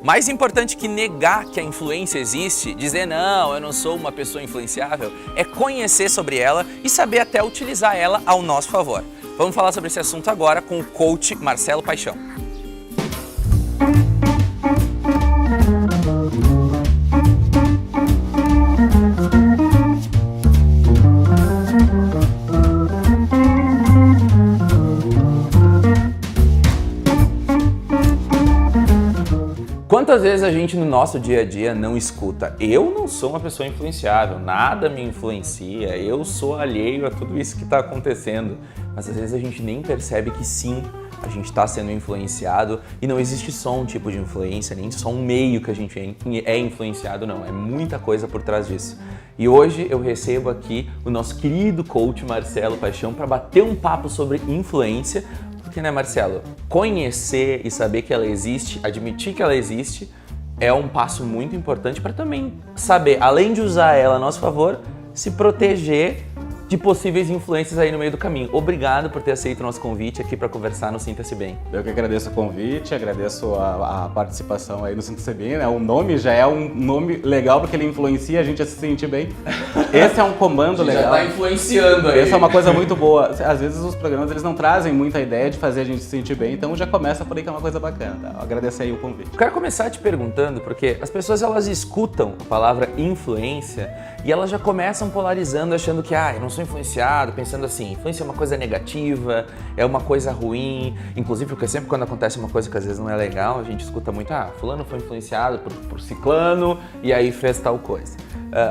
Mais importante que negar que a influência existe, dizer não, eu não sou uma pessoa influenciável, é conhecer sobre ela e saber até utilizar ela ao nosso favor. Vamos falar sobre esse assunto agora com o coach Marcelo Paixão. Quantas vezes a gente no nosso dia a dia não escuta: eu não sou uma pessoa influenciável, nada me influencia, eu sou alheio a tudo isso que está acontecendo. Mas às vezes a gente nem percebe que sim, a gente está sendo influenciado e não existe só um tipo de influência, nem só um meio que a gente é influenciado, não. É muita coisa por trás disso. E hoje eu recebo aqui o nosso querido coach Marcelo Paixão para bater um papo sobre influência. Porque, né, Marcelo, conhecer e saber que ela existe, admitir que ela existe, é um passo muito importante para também saber, além de usar ela a nosso favor, se proteger de possíveis influências aí no meio do caminho. Obrigado por ter aceito o nosso convite aqui para conversar no Sinta-se Bem. Eu que agradeço o convite, agradeço a participação aí no Sinta-se Bem, né? O nome já é um nome legal porque ele influencia a gente a se sentir bem. Esse é um comando legal. Já tá influenciando aí. Essa é uma coisa muito boa. Às vezes os programas eles não trazem muita ideia de fazer a gente se sentir bem, então já começa por aí que é uma coisa bacana. Tá? Eu agradeço aí o convite. Eu quero começar te perguntando, porque as pessoas elas escutam a palavra influência e elas já começam polarizando, achando que eu não sou influenciado, pensando assim, influência é uma coisa negativa, é uma coisa ruim. Inclusive, porque sempre quando acontece uma coisa que às vezes não é legal, a gente escuta muito, fulano foi influenciado por ciclano e aí fez tal coisa.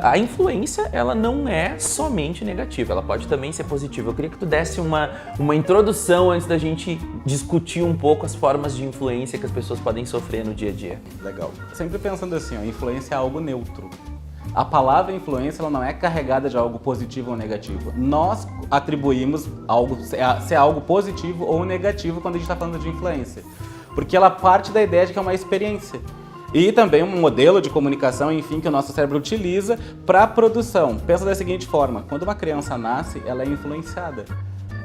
A influência, ela não é somente negativa, ela pode também ser positiva. Eu queria que tu desse uma introdução antes da gente discutir um pouco as formas de influência que as pessoas podem sofrer no dia a dia. Legal. Sempre pensando assim, influência é algo neutro. A palavra influência ela não é carregada de algo positivo ou negativo. Nós atribuímos algo ser algo positivo ou negativo quando a gente está falando de influência. Porque ela parte da ideia de que é uma experiência. E também um modelo de comunicação, enfim, que o nosso cérebro utiliza para a produção. Pensa da seguinte forma, quando uma criança nasce, ela é influenciada.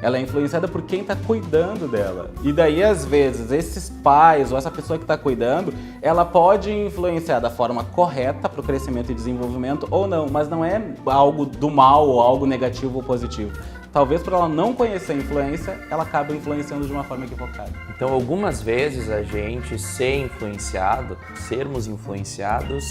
Ela é influenciada por quem está cuidando dela. E daí, às vezes, esses pais ou essa pessoa que está cuidando, ela pode influenciar da forma correta para o crescimento e desenvolvimento ou não, mas não é algo do mal ou algo negativo ou positivo. Talvez por ela não conhecer a influência, ela acaba influenciando de uma forma equivocada. Então, algumas vezes a gente ser influenciado, sermos influenciados,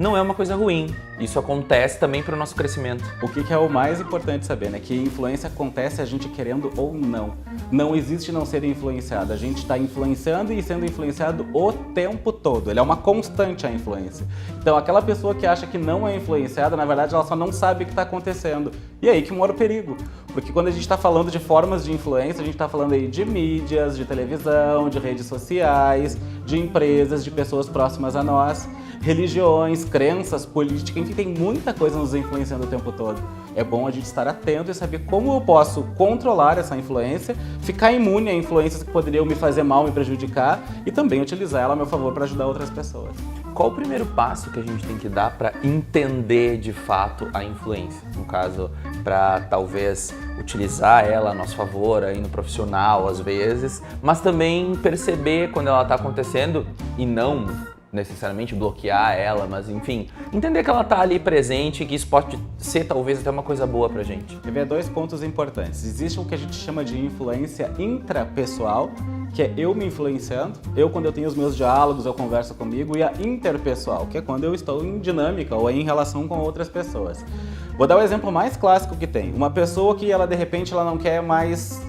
não é uma coisa ruim. Isso acontece também para o nosso crescimento. O que é o mais importante saber, né? Que influência acontece a gente querendo ou não. Não existe não ser influenciado. A gente está influenciando e sendo influenciado o tempo todo. Ele é uma constante a influência. Então, aquela pessoa que acha que não é influenciada, na verdade, ela só não sabe o que está acontecendo. E aí que mora o perigo. Porque quando a gente está falando de formas de influência, a gente está falando aí de mídias, de televisão, de redes sociais, de empresas, de pessoas próximas a nós, religiões, crenças, política, enfim, tem muita coisa nos influenciando o tempo todo. É bom a gente estar atento e saber como eu posso controlar essa influência, ficar imune a influências que poderiam me fazer mal, me prejudicar e também utilizar ela a meu favor para ajudar outras pessoas. Qual o primeiro passo que a gente tem que dar para entender de fato a influência? No caso, para talvez utilizar ela a nosso favor aí no profissional às vezes, mas também perceber quando ela está acontecendo e não necessariamente bloquear ela, mas enfim, entender que ela tá ali presente e que isso pode ser talvez até uma coisa boa pra gente. Quer ver dois pontos importantes. Existe o que a gente chama de influência intrapessoal, que é eu me influenciando, quando eu tenho os meus diálogos, eu converso comigo, e a interpessoal, que é quando eu estou em dinâmica ou em relação com outras pessoas. Vou dar o exemplo mais clássico que tem. Uma pessoa que ela de repente ela não quer mais,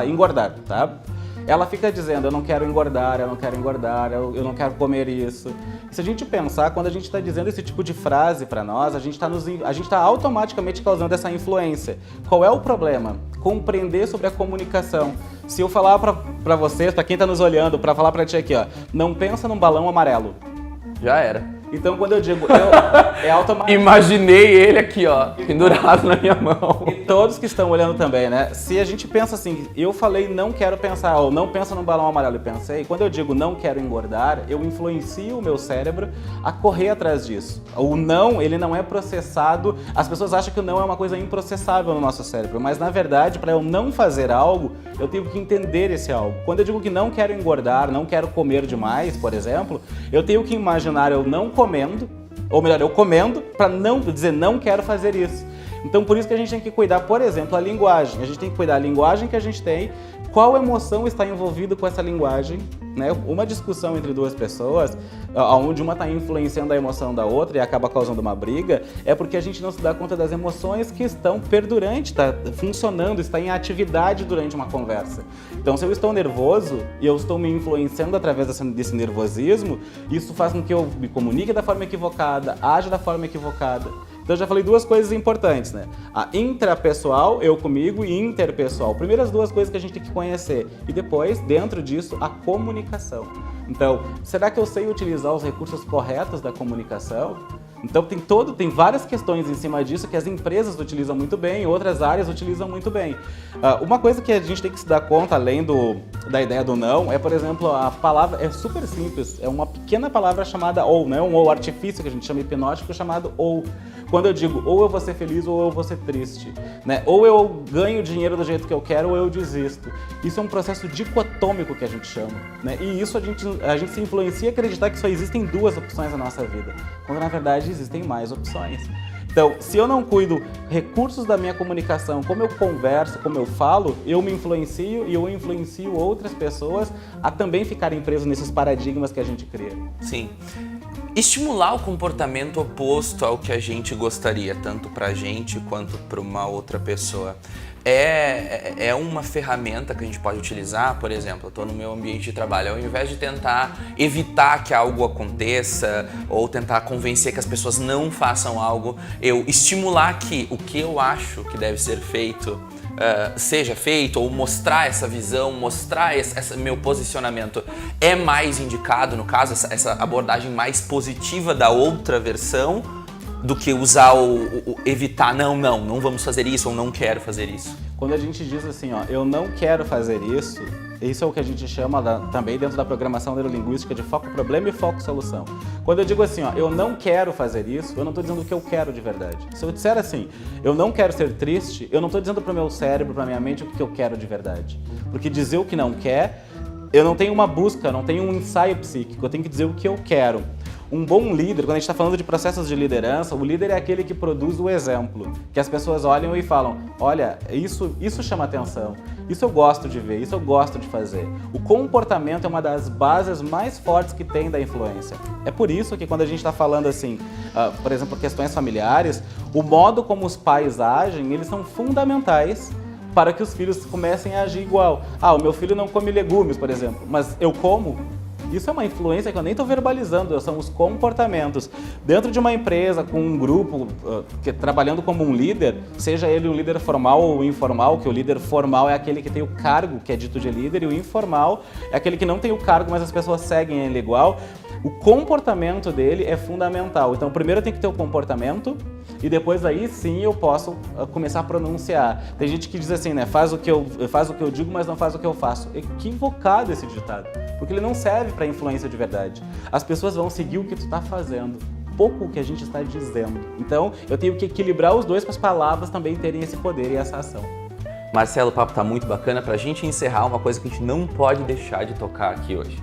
engordar, tá? Ela fica dizendo, eu não quero engordar, eu não quero comer isso. E se a gente pensar, quando a gente está dizendo esse tipo de frase para nós, a gente está automaticamente causando essa influência. Qual é o problema? Compreender sobre a comunicação. Se eu falar para vocês, para quem está nos olhando, para falar para ti aqui, não pensa num balão amarelo. Já era. Então, quando eu digo, é automático. Imaginei ele aqui, pendurado na minha mão. E todos que estão olhando também, né? Se a gente pensa assim, eu falei não quero pensar, ou não pensa num balão amarelo e pensei, quando eu digo não quero engordar, eu influencio o meu cérebro a correr atrás disso. O não, ele não é processado, as pessoas acham que o não é uma coisa improcessável no nosso cérebro, mas na verdade, para eu não fazer algo, eu tenho que entender esse algo. Quando eu digo que não quero engordar, não quero comer demais, por exemplo, eu tenho que imaginar eu não comendo, ou melhor, eu comendo, para não dizer não quero fazer isso. Então, por isso que a gente tem que cuidar, por exemplo, a linguagem. A gente tem que cuidar da linguagem que a gente tem, qual emoção está envolvida com essa linguagem, né? Uma discussão entre duas pessoas, onde uma está influenciando a emoção da outra e acaba causando uma briga, é porque a gente não se dá conta das emoções que estão perdurantes, está funcionando, está em atividade durante uma conversa. Então, se eu estou nervoso e eu estou me influenciando através desse nervosismo, isso faz com que eu me comunique da forma equivocada, aja da forma equivocada. Então, eu já falei duas coisas importantes, né? A intrapessoal, eu comigo, e interpessoal. Primeiro, as duas coisas que a gente tem que conhecer. E depois, dentro disso, a comunicação. Então, será que eu sei utilizar os recursos corretos da comunicação? Então, tem várias questões em cima disso que as empresas utilizam muito bem, outras áreas utilizam muito bem. Uma coisa que a gente tem que se dar conta, além da ideia do não, é, por exemplo, a palavra é super simples. É uma pequena palavra chamada ou, né? Um ou artifício que a gente chama hipnótico chamado ou. Quando eu digo ou eu vou ser feliz ou eu vou ser triste, né? Ou eu ganho dinheiro do jeito que eu quero ou eu desisto. Isso é um processo dicotômico que a gente chama, né? E isso a gente se influencia a acreditar que só existem duas opções na nossa vida, quando na verdade existem mais opções. Então, se eu não cuido recursos da minha comunicação, como eu converso, como eu falo, eu me influencio e eu influencio outras pessoas a também ficarem presos nesses paradigmas que a gente cria. Sim. Estimular o comportamento oposto ao que a gente gostaria, tanto pra gente quanto para uma outra pessoa. É uma ferramenta que a gente pode utilizar, por exemplo, eu estou no meu ambiente de trabalho, ao invés de tentar evitar que algo aconteça ou tentar convencer que as pessoas não façam algo, eu estimular que o que eu acho que deve ser feito seja feito, ou mostrar essa visão, mostrar esse meu posicionamento é mais indicado, no caso, essa abordagem mais positiva da outra versão, do que usar o evitar, não vamos fazer isso, ou não quero fazer isso. Quando a gente diz assim, ó, eu não quero fazer isso, isso é o que a gente chama também dentro da programação neurolinguística de foco-problema e foco-solução. Quando eu digo assim, ó, eu não quero fazer isso, eu não estou dizendo o que eu quero de verdade. Se eu disser assim, eu não quero ser triste, eu não estou dizendo para o meu cérebro, para a minha mente o que eu quero de verdade. Porque dizer o que não quer, eu não tenho uma busca, não tenho um ensaio psíquico, eu tenho que dizer o que eu quero. Um bom líder, quando a gente está falando de processos de liderança, o líder é aquele que produz o exemplo, que as pessoas olham e falam, olha, isso chama atenção, isso eu gosto de ver, isso eu gosto de fazer. O comportamento é uma das bases mais fortes que tem da influência. É por isso que quando a gente está falando assim, por exemplo, questões familiares, o modo como os pais agem, eles são fundamentais para que os filhos comecem a agir igual. O meu filho não come legumes, por exemplo, mas eu como. Isso é uma influência que eu nem estou verbalizando, são os comportamentos. Dentro de uma empresa, com um grupo, trabalhando como um líder, seja ele um líder formal ou informal, que o líder formal é aquele que tem o cargo, que é dito de líder, e o informal é aquele que não tem o cargo, mas as pessoas seguem ele igual. O comportamento dele é fundamental. Então, primeiro eu tenho que ter o comportamento, e depois aí sim eu posso começar a pronunciar. Tem gente que diz assim, né, faz o que eu digo, mas não faz o que eu faço. Equivocado esse ditado, porque ele não serve para influência de verdade. As pessoas vão seguir o que tu está fazendo, pouco o que a gente está dizendo. Então, eu tenho que equilibrar os dois para as palavras também terem esse poder e essa ação. Marcelo, o papo tá muito bacana. Pra gente encerrar, uma coisa que a gente não pode deixar de tocar aqui hoje.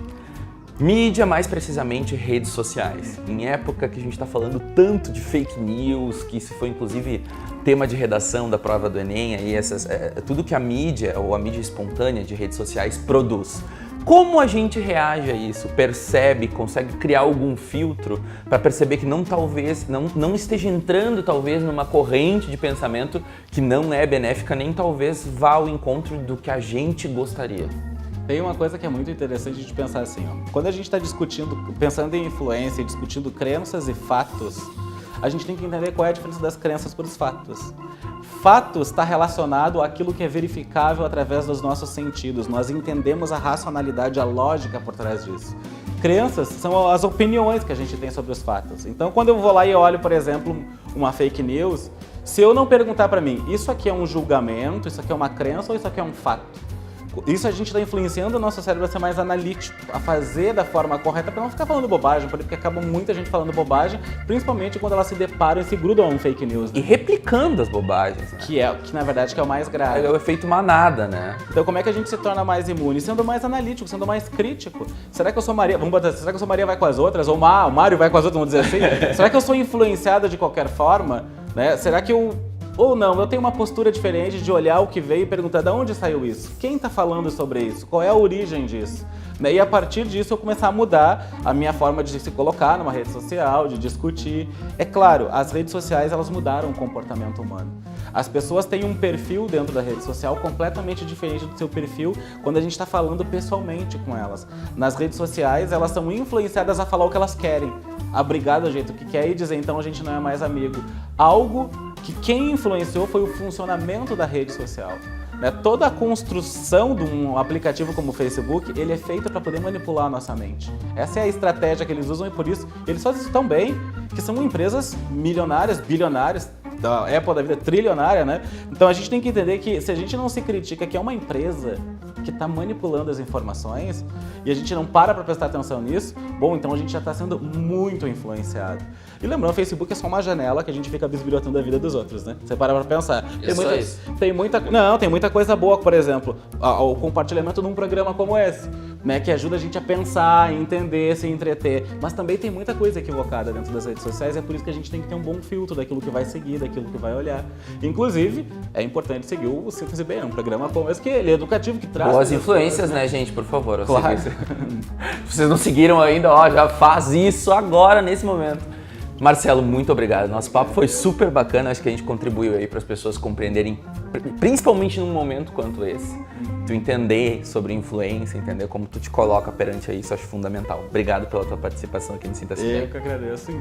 Mídia, mais precisamente redes sociais. Em época que a gente está falando tanto de fake news, que isso foi inclusive tema de redação da prova do Enem, aí tudo que a mídia, ou a mídia espontânea de redes sociais produz. Como a gente reage a isso? Percebe, consegue criar algum filtro para perceber que não esteja entrando talvez numa corrente de pensamento que não é benéfica, nem talvez vá ao encontro do que a gente gostaria? Tem uma coisa que é muito interessante de pensar assim, ó. Quando a gente está pensando em influência e discutindo crenças e fatos, a gente tem que entender qual é a diferença das crenças para os fatos. Fatos está relacionado àquilo que é verificável através dos nossos sentidos. Nós entendemos a racionalidade, a lógica por trás disso. Crenças são as opiniões que a gente tem sobre os fatos. Então, quando eu vou lá e olho, por exemplo, uma fake news, se eu não perguntar para mim, isso aqui é um julgamento, isso aqui é uma crença ou isso aqui é um fato? Isso a gente está influenciando o nosso cérebro a ser mais analítico, a fazer da forma correta para não ficar falando bobagem, porque acaba muita gente falando bobagem, principalmente quando elas se deparam e se grudam a um fake news. Né? E replicando as bobagens, né? Que na verdade que é o mais grave. É o efeito manada, né? Então como é que a gente se torna mais imune? Sendo mais analítico, sendo mais crítico. Será que eu sou Maria? Vamos botar, será que eu sou Maria vai com as outras? Ou o Mário vai com as outras, vamos dizer assim? Será que eu sou influenciada de qualquer forma? Né? Será que eu... Ou não, eu tenho uma postura diferente de olhar o que veio e perguntar de onde saiu isso? Quem está falando sobre isso? Qual é a origem disso? E a partir disso eu começar a mudar a minha forma de se colocar numa rede social, de discutir. É claro, as redes sociais elas mudaram o comportamento humano. As pessoas têm um perfil dentro da rede social completamente diferente do seu perfil quando a gente está falando pessoalmente com elas. Nas redes sociais elas são influenciadas a falar o que elas querem, a brigar do jeito que quer e dizer então a gente não é mais amigo. Algo que quem influenciou foi o funcionamento da rede social. Né? Toda a construção de um aplicativo como o Facebook, ele é feito para poder manipular a nossa mente. Essa é a estratégia que eles usam e por isso eles fazem isso tão bem que são empresas milionárias, bilionárias, da Apple da vida trilionária, né? Então a gente tem que entender que se a gente não se critica que é uma empresa que está manipulando as informações e a gente não para prestar atenção nisso, bom, então a gente já está sendo muito influenciado. E lembrando, o Facebook é só uma janela que a gente fica bisbilhotando a vida dos outros, né? Você para pra pensar. Tem muita coisa boa, por exemplo, o compartilhamento num programa como esse, né? Que ajuda a gente a pensar, entender, se entreter. Mas também tem muita coisa equivocada dentro das redes sociais e é por isso que a gente tem que ter um bom filtro daquilo que vai seguir, daquilo que vai olhar. Inclusive, é importante seguir o Síntese BM, um programa como esse, que ele é educativo, que traz... Boas influências, né, gente? Por favor. Claro. Se vocês não seguiram ainda, ó, já faz isso agora, nesse momento. Marcelo, muito obrigado. Nosso papo foi super bacana. Acho que a gente contribuiu aí para as pessoas compreenderem, principalmente num momento quanto esse. Tu entender sobre influência, entender como tu te coloca perante isso, acho fundamental. Obrigado pela tua participação aqui no Sinta-se Bem. Eu que agradeço.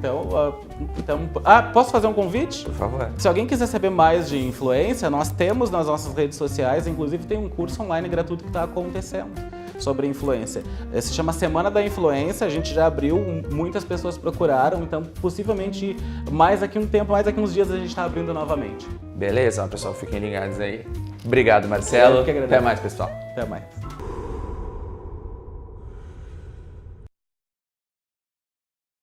Posso fazer um convite? Por favor. Se alguém quiser saber mais de influência, nós temos nas nossas redes sociais, inclusive tem um curso online gratuito que está acontecendo sobre influência. Se chama Semana da Influência, a gente já abriu, muitas pessoas procuraram, então possivelmente mais daqui um tempo, mais daqui uns dias a gente está abrindo novamente. Beleza, pessoal, fiquem ligados aí. Obrigado, Marcelo. Até mais, pessoal. Até mais.